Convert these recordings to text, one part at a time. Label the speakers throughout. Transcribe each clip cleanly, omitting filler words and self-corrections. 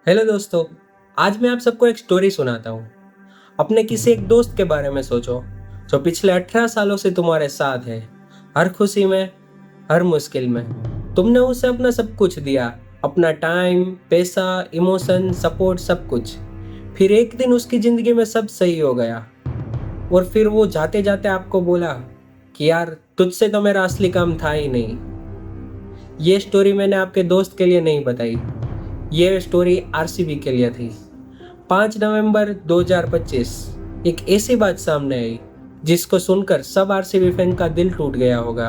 Speaker 1: Hello दोस्तों। आज मैं आप सबको एक स्टोरी सुनाता हूँ। अपने किसी एक दोस्त के बारे में सोचो जो पिछले 18 सालों से तुम्हारे साथ है। हर खुशी में, हर मुश्किल में तुमने उसे अपना सब कुछ दिया, अपना टाइम, पैसा, इमोशन, सपोर्ट, सब कुछ। फिर एक दिन उसकी ज़िंदगी में सब सही हो गया और फिर वो जाते जाते आपको बोला कि यार तुझसे तो मेरा असली काम था ही नहीं। ये स्टोरी मैंने आपके दोस्त के लिए नहीं बताई, ये स्टोरी आरसीबी के लिए थी। 5 नवंबर 2025 एक ऐसी बात सामने आई जिसको सुनकर सब आरसीबी फैन का दिल टूट गया होगा।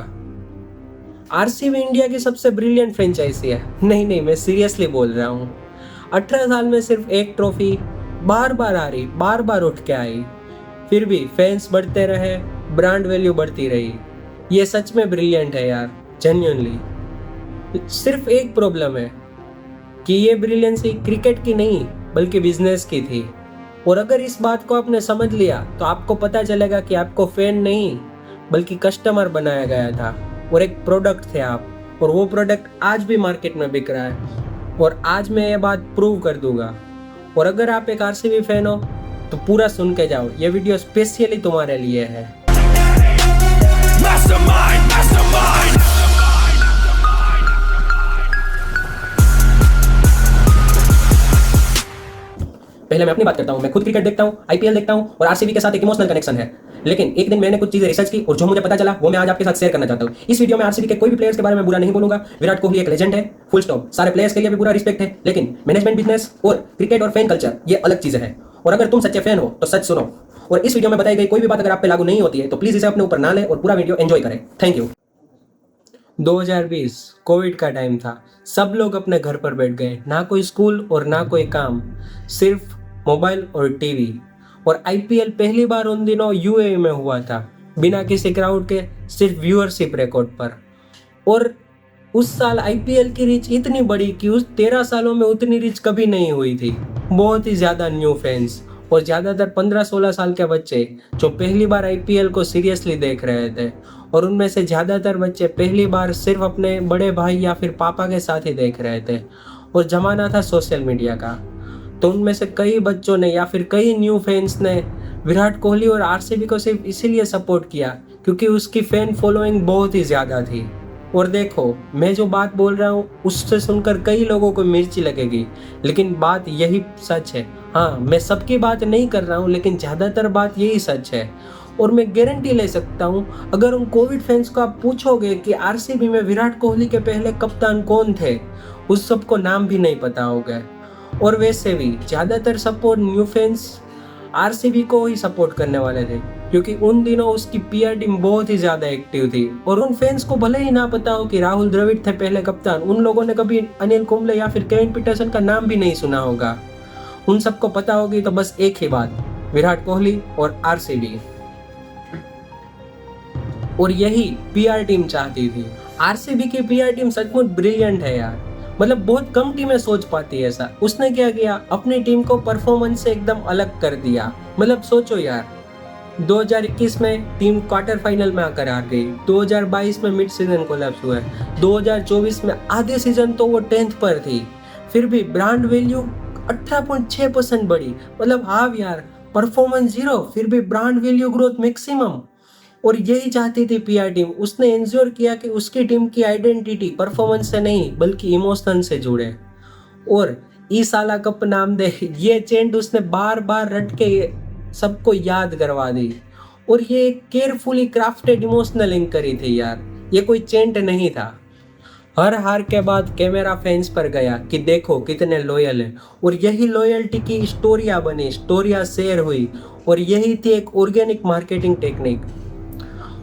Speaker 1: आरसीबी इंडिया की सबसे ब्रिलियंट फ्रेंचाइजी है। नहीं, मैं सीरियसली बोल रहा हूँ। 18 साल में सिर्फ एक ट्रॉफी, बार बार हारी, बार बार उठ के आई, फिर भी फैंस बढ़ते रहे, ब्रांड वैल्यू बढ़ती रही। ये सच में ब्रिलियंट है यार, जेन्युइनली। सिर्फ एक प्रॉब्लम है कि ये ब्रिलियंसी क्रिकेट की नहीं बल्कि बिजनेस की थी। और अगर इस बात को आपने समझ लिया तो आपको पता चलेगा कि आपको फैन नहीं बल्कि कस्टमर बनाया गया था और एक प्रोडक्ट थे आप। और वो प्रोडक्ट आज भी मार्केट में बिक रहा है और आज मैं ये बात प्रूव कर दूंगा। और अगर आप एक आरसीबी फैन हो तो पूरा सुन के जाओ, ये वीडियो स्पेशली तुम्हारे लिए है।
Speaker 2: Mastermind, mastermind.
Speaker 3: पहले मैं अपनी बात करता हूँ। मैं खुद क्रिकेट देखता हूँ, आईपीएल देखता हूँ और आरसीबी के साथ एक इमोशनल कनेक्शन है। लेकिन एक दिन मैंने कुछ चीजें रिसर्च की और जो मुझे पता चला वो मैं आज आपके साथ शेयर करना चाहता हूँ। इस वीडियो में आरसीबी के कोई भी प्लेयर्स के बारे में बुरा नहीं बोलूंगा। विराट कोहली एक लेजेंड है, फुल स्टॉप। सारे प्लेयर्स के लिए भी पूरा रिस्पेक्ट है, लेकिन मैनेजमेंट, बिजनेस और क्रिकेट और फैन कल्चर ये अलग चीजें हैं। और अगर तुम सच्चे फैन हो तो सच सुनो। और इस वीडियो में बताई गई कोई भी बात अगर आप पे लागू नहीं होती है तो प्लीज इसे अपने ऊपर ना ले और पूरा वीडियो एंजॉय करें। Thank you.
Speaker 1: 2020 कोविड का टाइम था। सब लोग अपने घर पर बैठ गए, ना कोई स्कूल और ना कोई काम, सिर्फ मोबाइल और टीवी। और आईपीएल पहली बार उन दिनों यूएई में हुआ था, बिना किसी क्राउड के, सिर्फ व्यूअरशिप रिकॉर्ड पर। और उस साल आईपीएल की रीच इतनी बड़ी कि उस 13 सालों में उतनी रीच कभी नहीं हुई थी। बहुत ही ज़्यादा न्यू फैंस और ज़्यादातर 15-16 साल के बच्चे जो पहली बार आईपीएल को सीरियसली देख रहे थे। और उनमें से ज़्यादातर बच्चे पहली बार सिर्फ अपने बड़े भाई या फिर पापा के साथ ही देख रहे थे। और ज़माना था सोशल मीडिया का, तो उनमें से कई बच्चों ने या फिर कई न्यू फैंस ने विराट कोहली और आरसीबी को सिर्फ इसीलिए सपोर्ट किया क्योंकि उसकी फैन फॉलोइंग बहुत ही ज़्यादा थी। और देखो, मैं जो बात बोल रहा हूँ उससे सुनकर कई लोगों को मिर्ची लगेगी, लेकिन बात यही सच है। हाँ, मैं सबकी बात नहीं कर रहा हूँ, लेकिन ज़्यादातर बात यही सच है। और मैं गारंटी ले सकता हूँ, अगर उन कोविड फैंस को आप पूछोगे कि आरसीबी में विराट कोहली के पहले कप्तान कौन थे, उस सबको नाम भी नहीं पता होगा। और वैसे भी ज़्यादातर सपोर्ट न्यू फैंस आरसीबी को ही सपोर्ट करने वाले थे क्योंकि उन दिनों उसकी पीआर टीम बहुत ही ज़्यादा एक्टिव थी। और उन फैंस को भले ही ना पता हो कि राहुल द्रविड़ थे पहले कप्तान, उन लोगों ने कभी अनिल कुंबले या फिर केविन पीटरसन का नाम भी नहीं सुना होगा। उन सबको पता होगी तो बस एक ही बात, विराट कोहली और आरसीबी। और यही पीआर टीम चाहती थी। आरसीबी की पीआर टीम सचमुच ब्रिलियंट है यार, मतलब बहुत कम टीमें सोच पाती है ऐसा। उसने क्या किया, अपनी टीम को परफॉर्मेंस से एकदम अलग कर दिया। मतलब सोचो यार, 2021 में टीम क्वार्टर फाइनल में आकर हार गई, 2022 में मिड सीजन कोलैप्स हुआ, 2024 में आधे सीजन तो वो 10th पर थी, फिर भी ब्रांड वैल्यू 18.6% बढ़ी। मतलब हाँ यार, परफॉर्मेंस जीरो, फिर भी ब्रांड वैल्यू ग्रोथ मैक्सिमम। और यही चाहती थी पीआर टीम। उसने इंश्योर किया कि उसकी टीम की आइडेंटिटी परफॉर्मेंस से नहीं बल्कि इमोशन से जुड़े। और ई साला कप नाम दे, ये चेंट उसने बार बार रट के सबको याद करवा दी। और ये केयरफुली क्राफ्टेड इमोशनल एंकरी थी यार, ये कोई चेंट नहीं था। हर हार के बाद कैमरा फैंस पर गया कि देखो कितने लॉयल है। और यही लॉयल्टी की स्टोरियाँ बनी, स्टोरियाँ शेयर हुई। और यही थी एक ऑर्गेनिक मार्केटिंग टेक्निक।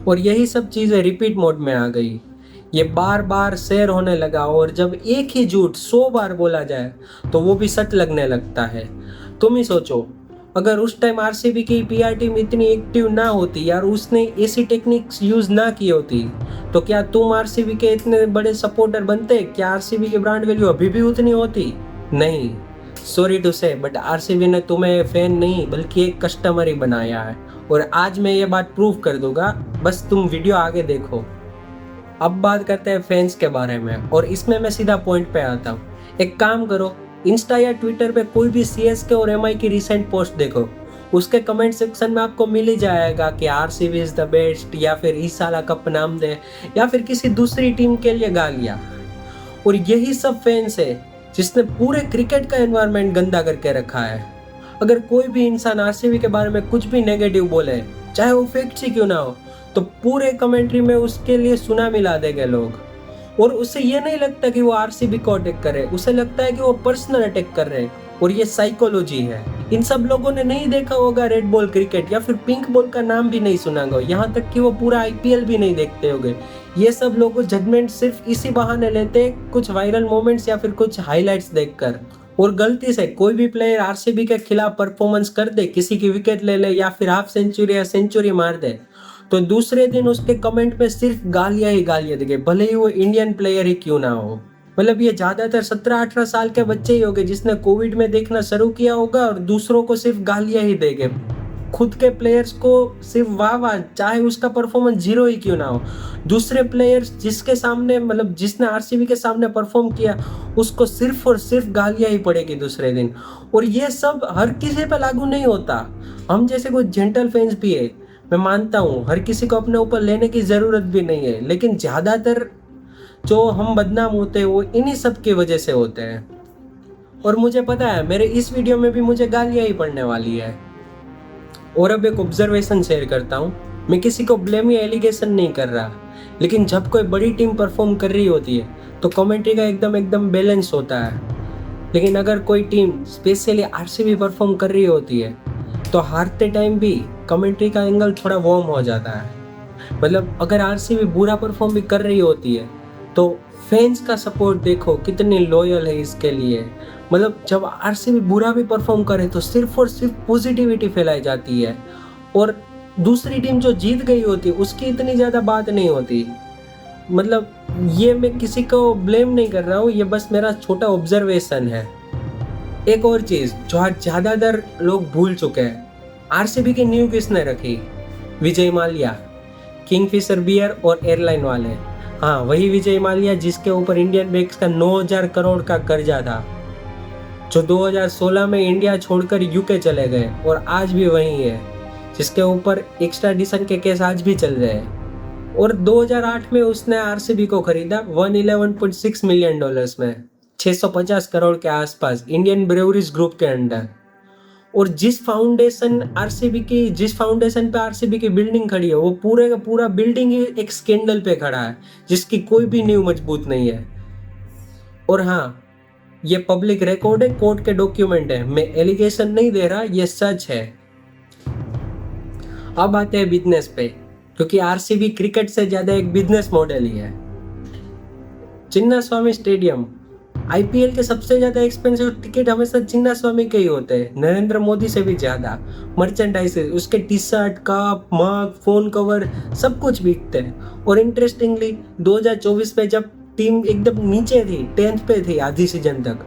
Speaker 1: और यही सब चीज़ें रिपीट मोड में आ गई। ये बार बार शेयर होने लगा और जब एक ही झूठ 100 बार बोला जाए तो वो भी सच लगने लगता है। तुम ही सोचो, अगर उस टाइम आरसीबी की पीआर टीम इतनी एक्टिव ना होती यार, उसने ऐसी टेक्निक्स यूज़ ना की होती, तो क्या तुम आरसीबी के इतने बड़े सपोर्टर बनते? क्या आरसीबी की ब्रांड वैल्यू अभी भी उतनी होती? नहीं, सॉरी टू से, बट आरसीबी ने तुम्हें फैन नहीं बल्कि एक कस्टमर ही बनाया है। और आज मैं ये बात प्रूव कर दूंगा, बस तुम वीडियो आगे देखो। अब बात करते हैं फैंस के बारे में और इसमें मैं सीधा पॉइंट पे आता हूँ। एक काम करो, इंस्टा या ट्विटर पे कोई भी सीएसके और एमआई की रिसेंट पोस्ट देखो, उसके कमेंट सेक्शन में आपको मिल ही जाएगा कि आरसीबी इज द बेस्ट, या फिर इस साल कप नाम दे, या फिर किसी दूसरी टीम के लिए गालियां। और यही सब फैंस है जिसने पूरे क्रिकेट का एनवायरनमेंट गंदा करके रखा है। अगर कोई भी इंसान आरसीबी के बारे में कुछ भी नेगेटिव बोले, चाहे वो फैक्ट ही क्यों ना हो, तो पूरे कमेंट्री में उसके लिए सुनामी ला देंगे लोग। और उसे ये नहीं लगता कि वो आरसीबी को अटैक करे, उसे लगता है कि वो पर्सनल अटैक कर रहे हैं। और ये साइकोलॉजी है। इन सब लोगों ने नहीं देखा होगा रेड बॉल क्रिकेट, या फिर पिंक बॉल का नाम भी नहीं सुना होगा, यहाँ तक कि वो पूरा आईपीएल भी नहीं देखते होंगे। ये सब लोग जजमेंट सिर्फ इसी बहाने लेते हैं, कुछ वायरल मोमेंट्स या फिर कुछ हाइलाइट्स देखकर। और गलती से कोई भी प्लेयर आरसीबी के खिलाफ परफॉर्मेंस कर दे, किसी की विकेट ले ले या फिर हाफ सेंचुरी या सेंचुरी मार दे, तो दूसरे दिन उसके कमेंट में सिर्फ गालियां ही गालियां देंगे, भले ही वो इंडियन प्लेयर ही क्यों ना हो। मतलब ये ज्यादातर 17-18 साल के बच्चे ही होंगे जिसने कोविड में देखना शुरू किया होगा और दूसरों को सिर्फ गालियां ही देंगे, खुद के प्लेयर्स को सिर्फ वाह वाह, चाहे उसका परफॉर्मेंस जीरो ही क्यों ना हो। दूसरे प्लेयर्स जिसके सामने, मतलब जिसने आरसीबी के सामने परफॉर्म किया, उसको सिर्फ और सिर्फ गालियां ही पड़ेगी दूसरे दिन। और ये सब हर किसी पे लागू नहीं होता, हम जैसे कुछ जेंटल फैंस भी है, मैं मानता हूँ हर किसी को अपने ऊपर लेने की ज़रूरत भी नहीं है, लेकिन ज़्यादातर जो हम बदनाम होते हैं वो इन्हीं सब की वजह से होते हैं। और मुझे पता है मेरे इस वीडियो में भी मुझे गालियाँ ही पड़ने वाली है। और अब एक ऑब्जर्वेशन शेयर करता हूँ, मैं किसी को ब्लेम या एलिगेशन नहीं कर रहा, लेकिन जब कोई बड़ी टीम परफॉर्म कर रही होती है तो कमेंट्री का एकदम बैलेंस होता है। लेकिन अगर कोई टीम स्पेशली आरसीबी परफॉर्म कर रही होती है तो हारते टाइम भी कमेंट्री का एंगल थोड़ा वार्म हो जाता है। मतलब अगर आरसीबी बुरा परफॉर्म भी कर रही होती है तो फैंस का सपोर्ट देखो कितनी लॉयल है इसके लिए। मतलब जब आरसीबी बुरा भी परफॉर्म करे तो सिर्फ और सिर्फ पॉजिटिविटी फैलाई जाती है, और दूसरी टीम जो जीत गई होती है उसकी इतनी ज़्यादा बात नहीं होती। मतलब ये मैं किसी को ब्लेम नहीं कर रहा हूँ, ये बस मेरा छोटा ऑब्जर्वेशन है। एक और चीज़ जो आज ज़्यादातर लोग भूल चुके हैं, आरसीबी की नींव किसने रखी? विजय माल्या, किंगफिशर बियर और एयरलाइन वाले। हाँ, वही विजय माल्या जिसके ऊपर इंडियन बैंक्स का 9,000 करोड़ का कर्जा था, जो 2016 में इंडिया छोड़कर यूके चले गए और आज भी वही है, जिसके ऊपर एक्स्ट्राडिशन के केस आज भी चल रहे हैं। और 2008 में उसने आरसीबी को खरीदा 111.6 मिलियन डॉलर्स में, 650 करोड़ के आसपास, इंडियन ब्रेवरीज ग्रुप के अंडर। और जिस फाउंडेशन पे आरसीबी की बिल्डिंग खड़ी है, वो पूरे का पूरा बिल्डिंग ही एक स्कैंडल पे खड़ा है, जिसकी कोई भी नींव मजबूत नहीं है। और हाँ, ये पब्लिक रिकॉर्ड है, कोर्ट के डॉक्यूमेंट है, मैं एलिगेशन नहीं दे रहा, ये सच है। अब आते हैं बिजनेस पे, क्योंकि आरसीबी क्रिकेट से ज्यादा एक बिजनेस मॉडल ही है। चिन्नास्वामी स्टेडियम, आईपीएल के सबसे ज्यादा एक्सपेंसिव टिकट हमेशा चिन्नास्वामी के ही होते हैं, नरेंद्र मोदी से भी ज्यादा। मर्चेंडाइजेस, उसके टी शर्ट, कप, मग, फोन कवर सब कुछ बिकते हैं। और इंटरेस्टिंगली 2024 में जब टीम एकदम नीचे थी, 10th पे थी आधी सीजन तक,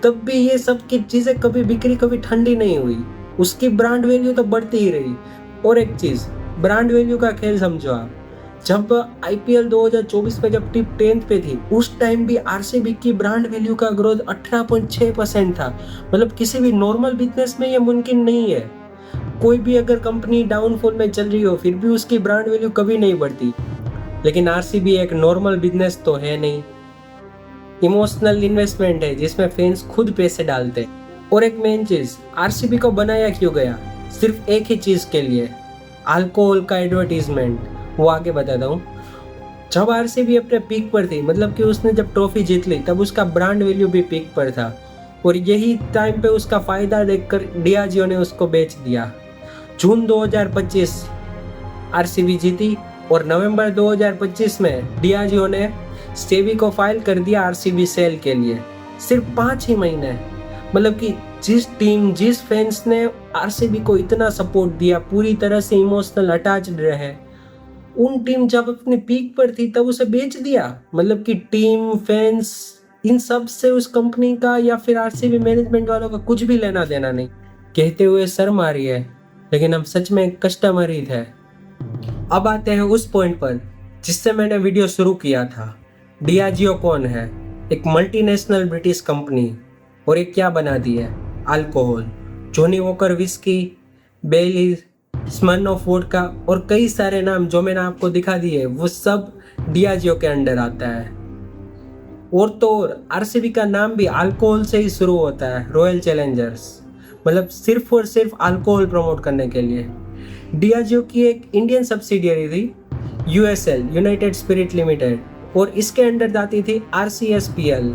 Speaker 1: तब भी ये सब की चीजें कभी बिक्री कभी ठंडी नहीं हुई, उसकी ब्रांड वैल्यू तो बढ़ती ही रही। और एक चीज, ब्रांड वैल्यू का खेल समझो आप, जब आईपीएल 2024 में जब टीम 10th पे थी, उस टाइम भी आरसीबी की ब्रांड वैल्यू का ग्रोथ 18.6% था। मतलब किसी भी नॉर्मल बिजनेस में ये मुमकिन नहीं है। कोई भी अगर कंपनी डाउनफॉल में चल रही हो फिर भी उसकी ब्रांड वैल्यू कभी नहीं बढ़ती, लेकिन आरसीबी एक नॉर्मल बिजनेस तो है नहीं, इमोशनल इन्वेस्टमेंट है जिसमें फैंस खुद पैसे डालते। और एक मेन चीज, आरसीबी को बनाया क्यों गया? सिर्फ एक ही चीज के लिए, अल्कोहल का एडवर्टीजमेंट। वो आगे बताता हूँ। जब आरसीबी अपने पीक पर थी, मतलब कि उसने जब ट्रॉफी जीत ली, तब उसका ब्रांड वैल्यू भी पीक पर था, और यही टाइम पे उसका फायदा देखकर डियाजियो ने उसको बेच दिया। जून 2025 आरसीबी जीती, और नवंबर 2025 में डियाजियो ने सेबी को फाइल कर दिया आरसीबी सेल के लिए। सिर्फ 5 ही महीने। मतलब कि जिस टीम, जिस फैंस ने आरसीबी को इतना सपोर्ट दिया, पूरी तरह से इमोशनल अटैच्ड रहे, उन टीम जब अपनी पीक पर थी तब उसे बेच दिया। मतलब कि टीम, फैंस, इन सब से उस कंपनी का या फिर आरसीबी मैनेजमेंट वालों का कुछ भी लेना देना नहीं। कहते हुए शर्म आ रही है, लेकिन हम सच में कस्टमर ही थे। अब आते हैं उस पॉइंट पर जिससे मैंने वीडियो शुरू किया था। डियाजियो कौन है? एक मल्टीनेशनल ब्रिटिश कंपनी और एक क्या बना दी है, अल्कोहल। जॉनी वॉकर विस्की, बेली, स्मिर्नोफ वोडका और कई सारे नाम जो मैंने आपको दिखा दिए वो सब डियाजियो के अंडर आता है। और तो और आरसीबी का नाम भी अल्कोहल से ही शुरू होता है, रॉयल चैलेंजर्स, मतलब सिर्फ और सिर्फ अल्कोहल प्रमोट करने के लिए। डियाजियो की एक इंडियन सब्सिडियरी थी यूएसएल, यूनाइटेड स्पिरिट लिमिटेड, और इसके अंडर आती थी RCSPL,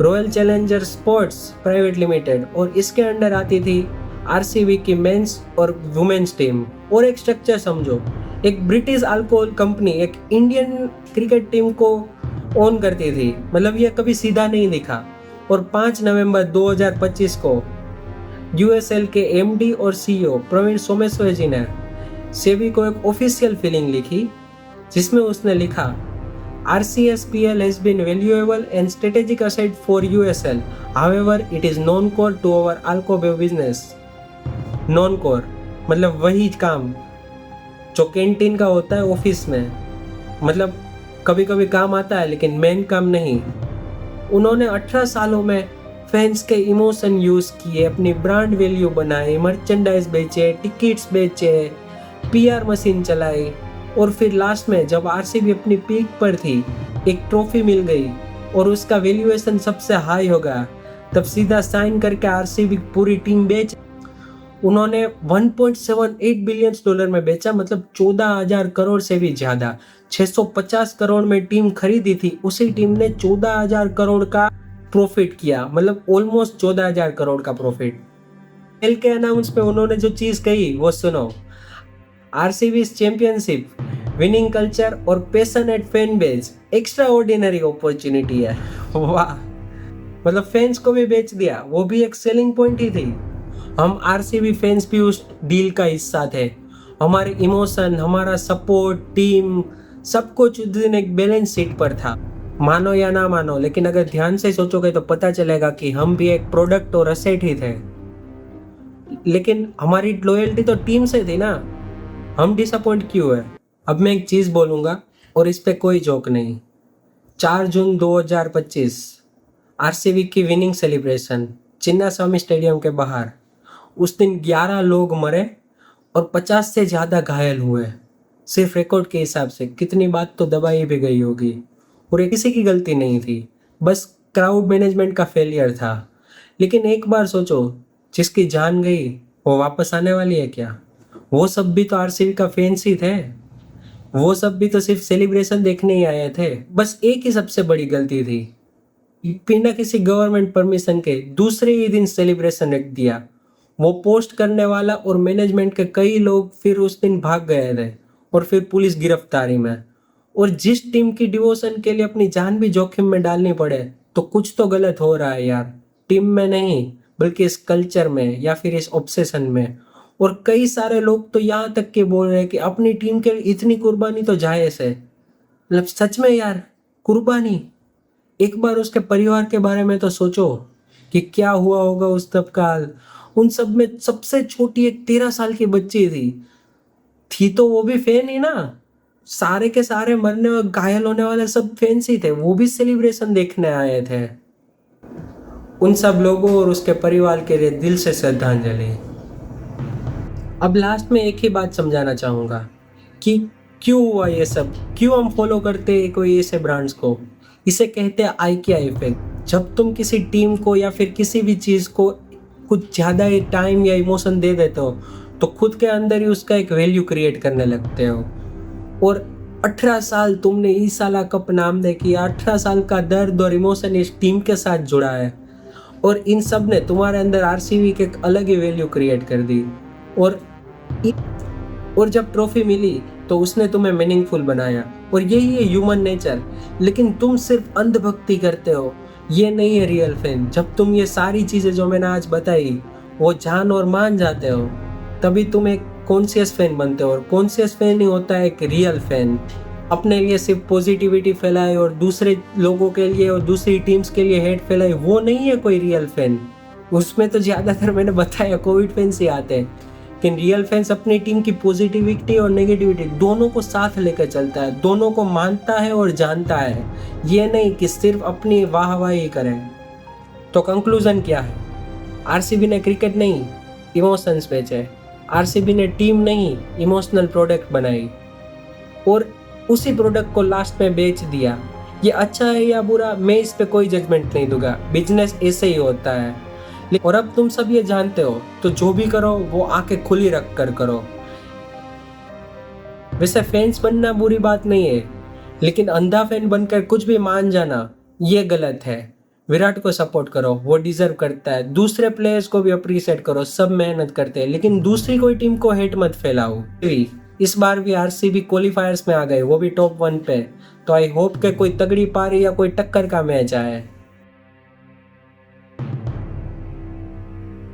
Speaker 1: Royal Challenger Sports Private Limited, और इसके अंडर आती थी आरसीबी की मेंस और वुमेन्स टीम। और एक स्ट्रक्चर समझो, एक ब्रिटिश अल्कोहल कंपनी एक इंडियन क्रिकेट टीम को ओन करती थी, मतलब ये कभी सीधा नहीं दिखा। और 5 नवंबर 2025 को यूएसएल के एमडी और सीईओ प्रवीण सोमेश्वर जी ने सेबी को एक ऑफिशियल फीलिंग लिखी, जिसमें उसने लिखा RCSPL has been valuable and strategic asset for USL. However, it is non-core to our Alcobev business. Non-core मतलब वही काम जो कैंटीन का होता है ऑफिस में, मतलब कभी कभी काम आता है लेकिन मेन काम नहीं। उन्होंने 18 सालों में फैंस के इमोशन यूज किए, अपनी ब्रांड वैल्यू बनाई, मर्चेंडाइज बेचे, टिकट्स बेचे, PR मशीन चलाई, और फिर लास्ट में जब आरसीबी अपनी पीक पर थी, एक ट्रॉफी मिल गई और उसका वैल्यूएशन सबसे हाई हो गया, तब सीधा साइन करके आरसीबी पूरी टीम बेच उन्होंने $1.78 बिलियन में बेचा, मतलब 14,000 करोड़ से भी ज्यादा। 650 करोड़ में टीम खरीदी थी, उसी टीम ने 14,000 करोड़ का प्रॉफिट किया, मतलब ऑलमोस्ट 14,000 करोड़ का प्रॉफिट। खेल के अनाउंस में उन्होंने जो चीज कही वो सुनो, आरसीबी चैंपियनशिप, विनिंग कल्चर और passionate fan base extra ordinary opportunity है। वाह, मतलब फैंस को भी बेच दिया, वो भी एक सेलिंग पॉइंट ही थी। हम आरसीबी फैंस भी उस डील का हिस्सा थे। हमारे इमोशन, हमारा सपोर्ट, टीम, सब कुछ उस दिन एक बैलेंस शीट पर था। मानो या ना मानो, लेकिन अगर ध्यान से सोचोगे तो पता चलेगा कि हम भी एक प्रोडक्ट और असेट ही थे। लेकिन हमारी लॉयल्टी तो टीम से थी ना, हम डिसअपॉइंट क्यों है? अब मैं एक चीज़ बोलूँगा और इस पे कोई जोक नहीं। 4 जून 2025 आरसीबी की विनिंग सेलिब्रेशन चिन्नास्वामी स्टेडियम के बाहर। उस दिन 11 लोग मरे और 50 से ज़्यादा घायल हुए। सिर्फ रिकॉर्ड के हिसाब से कितनी बात तो दबाई भी गई होगी, और ये किसी की गलती नहीं थी, बस क्राउड मैनेजमेंट का फेलियर था। लेकिन एक बार सोचो, जिसकी जान गई वो वापस आने वाली है क्या? वो सब भी तो आरसीबी का फैंस ही थे, वो सब भी तो सिर्फ सेलिब्रेशन देखने ही आए थे। बस एक ही सबसे बड़ी गलती थी, बिना किसी गवर्नमेंट परमिशन के दूसरे ही दिन सेलिब्रेशन रख दिया। वो पोस्ट करने वाला और मैनेजमेंट के कई लोग फिर उस दिन भाग गए थे और फिर पुलिस गिरफ्तारी में। और जिस टीम की डिवोशन के लिए अपनी जान भी जोखिम में डालनी पड़े, तो कुछ तो गलत हो रहा है यार, टीम में नहीं बल्कि इस कल्चर में या फिर इस ऑब्सेशन में। और कई सारे लोग तो यहाँ तक के बोल रहे हैं कि अपनी टीम के लिए इतनी कुर्बानी तो जायज़ है। मतलब सच में यार, कुर्बानी। एक बार उसके परिवार के बारे में तो सोचो कि क्या हुआ होगा उस तत्काल। उन सब में सबसे छोटी एक 13 साल की बच्ची थी तो वो भी फैन ही ना। सारे के सारे मरने और घायल होने वाले सब फैंस ही थे, वो भी सेलिब्रेशन देखने आए थे। उन सब लोगों और उसके परिवार के लिए दिल से श्रद्धांजलि। अब लास्ट में एक ही बात समझाना चाहूँगा कि क्यों हुआ ये सब, क्यों हम फॉलो करते हैं कोई ऐसे ब्रांड्स को। इसे कहते हैं आइकिया इफेक्ट। जब तुम किसी टीम को या फिर किसी भी चीज़ को कुछ ज़्यादा ही टाइम या इमोशन दे देते हो, तो खुद के अंदर ही उसका एक वैल्यू क्रिएट करने लगते हो। और 18 साल तुमने ईसाला कप नाम दे किया, 18 साल का दर्द और इमोशन इस टीम के साथ जुड़ा है, और इन सब ने तुम्हारे अंदर आरसीबी के एक अलग ही वैल्यू क्रिएट कर दी। और जब ट्रॉफी मिली तो उसने तुम्हें मीनिंगफुल बनाया, और यही है ह्यूमन नेचर। लेकिन तुम सिर्फ अंधभक्ति करते हो, ये नहीं है रियल फैन। जब तुम ये सारी चीज़ें जो मैंने आज बताई वो जान और मान जाते हो, तभी तुम एक कॉन्शियस फैन बनते हो। और कॉन्शियस फैन ही होता है एक रियल फैन। अपने लिए सिर्फ पॉजिटिविटी फैलाए और दूसरे लोगों के लिए और दूसरी टीम्स के लिए हेट फैलाए, वो नहीं है कोई रियल फैन। उसमें तो ज़्यादातर मैंने बताया कोविड फैंस ही आते हैं, लेकिन रियल फैंस अपनी टीम की पॉजिटिविटी और नेगेटिविटी दोनों को साथ लेकर चलता है, दोनों को मानता है और जानता है। ये नहीं कि सिर्फ अपनी वाहवाही करे। तो कंक्लूजन क्या है? आरसीबी ने क्रिकेट नहीं, इमोशंस बेचे। आरसीबी ने टीम नहीं, इमोशनल प्रोडक्ट बनाई और उसी प्रोडक्ट को लास्ट में बेच दिया। ये अच्छा है या बुरा, मैं इस पे कोई जजमेंट नहीं दूंगा, बिजनेस ऐसे ही होता है। और अब तुम सब ये जानते हो, तो जो भी करो वो आंखें खुली रख कर करो। वैसे फैंस बनना बुरी बात नहीं है, लेकिन अंधा फैन बनकर कुछ भी मान जाना ये गलत है। विराट को सपोर्ट करो, वो डिजर्व करता है। दूसरे प्लेयर्स को भी अप्रिशिएट करो, सब मेहनत करते हैं, लेकिन दूसरी कोई टीम को हेट मत फैलाओ। इस बार भी आरसीबी क्वालिफायर्स में आ गए, वो भी टॉप 1 पे। तो आई होप के कोई तगड़ी पारी या कोई टक्कर का मैच आए।